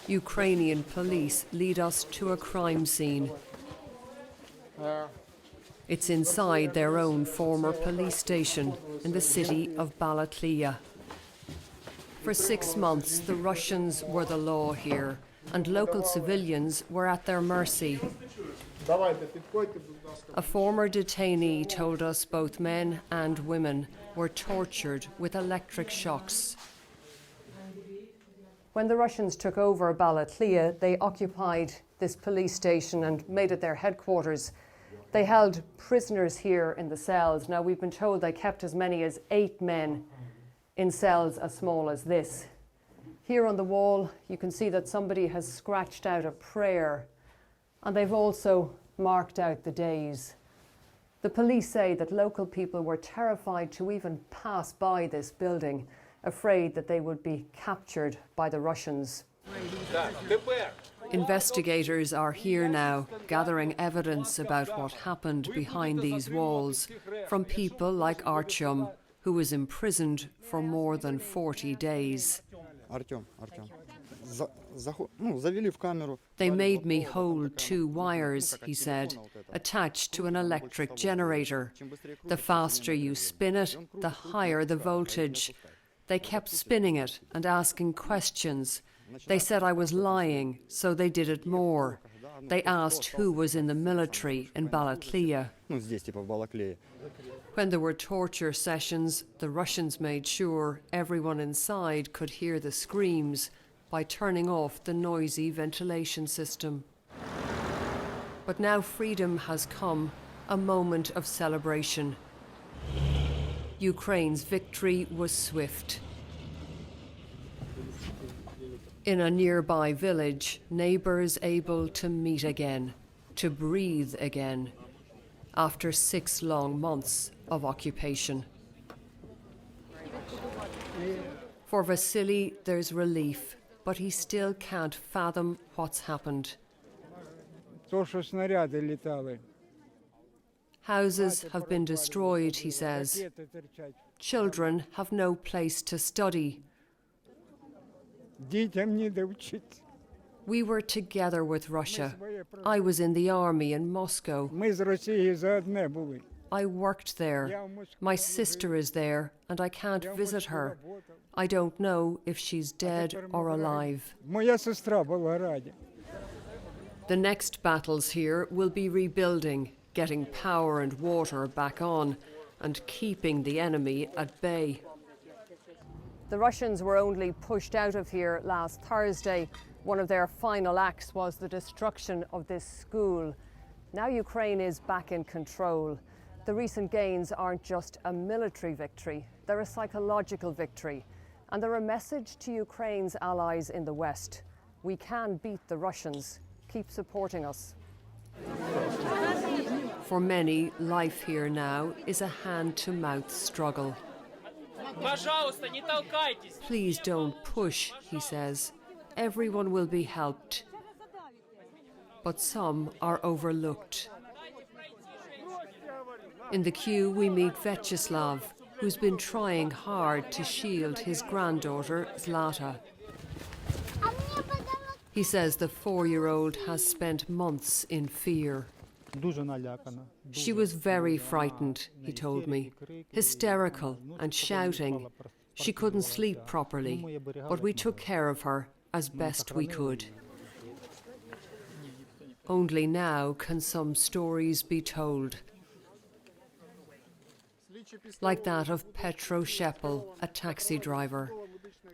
Ukrainian police lead us to a crime scene. It's inside their own former police station in the city of Balaklia. For 6 months, the Russians were the law here, and local civilians were at their mercy. A former detainee told us both men and women were tortured with electric shocks. When the Russians took over Balaklia, they occupied this police station and made it their headquarters. They held prisoners here in the cells. Now, we've been told they kept as many as 8 men in cells as small as this. Here on the wall, you can see that somebody has scratched out a prayer, and they've also marked out the days. The police say that local people were terrified to even pass by this building, afraid that they would be captured by the Russians. Investigators are here now, gathering evidence about what happened behind these walls from people like Artyom, who was imprisoned for more than 40 days. They made me hold 2 wires, he said, attached to an electric generator. The faster you spin it, the higher the voltage. They kept spinning it and asking questions. They said I was lying, so they did it more. They asked who was in the military in Balaklia. When there were torture sessions, the Russians made sure everyone inside could hear the screams by turning off the noisy ventilation system. But now freedom has come, a moment of celebration. Ukraine's victory was swift. In a nearby village, neighbours able to meet again, to breathe again, after 6 long months of occupation. For Vasily, there's relief, but he still can't fathom what's happened. Houses have been destroyed, he says. Children have no place to study. We were together with Russia. I was in the army in Moscow. I worked there. My sister is there, and I can't visit her. I don't know if she's dead or alive. The next battles here will be rebuilding, getting power and water back on, and keeping the enemy at bay. The Russians were only pushed out of here last Thursday. One of their final acts was the destruction of this school. Now Ukraine is back in control. The recent gains aren't just a military victory, they're a psychological victory. And they're a message to Ukraine's allies in the West. We can beat the Russians. Keep supporting us. For many, life here now is a hand-to-mouth struggle. Please don't push, he says. Everyone will be helped. But some are overlooked. In the queue, we meet Vyacheslav, who's been trying hard to shield his granddaughter, Zlata. He says the 4-year-old has spent months in fear. She was very frightened, he told me, hysterical and shouting. She couldn't sleep properly, but we took care of her as best we could. Only now can some stories be told. Like that of Petro Shepel, a taxi driver.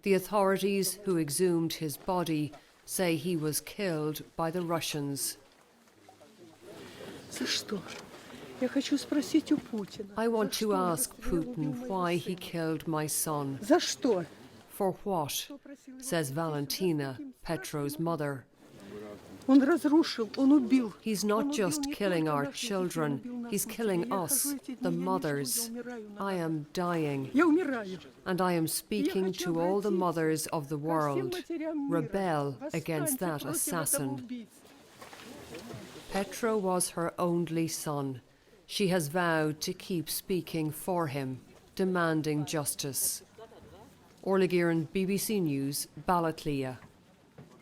The authorities who exhumed his body say he was killed by the Russians. I want to ask Putin why he killed my son. For what? Says Valentina, Petro's mother. He's not just killing our children, he's killing us, the mothers. I am dying. And I am speaking to all the mothers of the world. Rebel against that assassin. Petro was her only son. She has vowed to keep speaking for him, demanding justice. Orla Guerin, BBC News, Balaklia.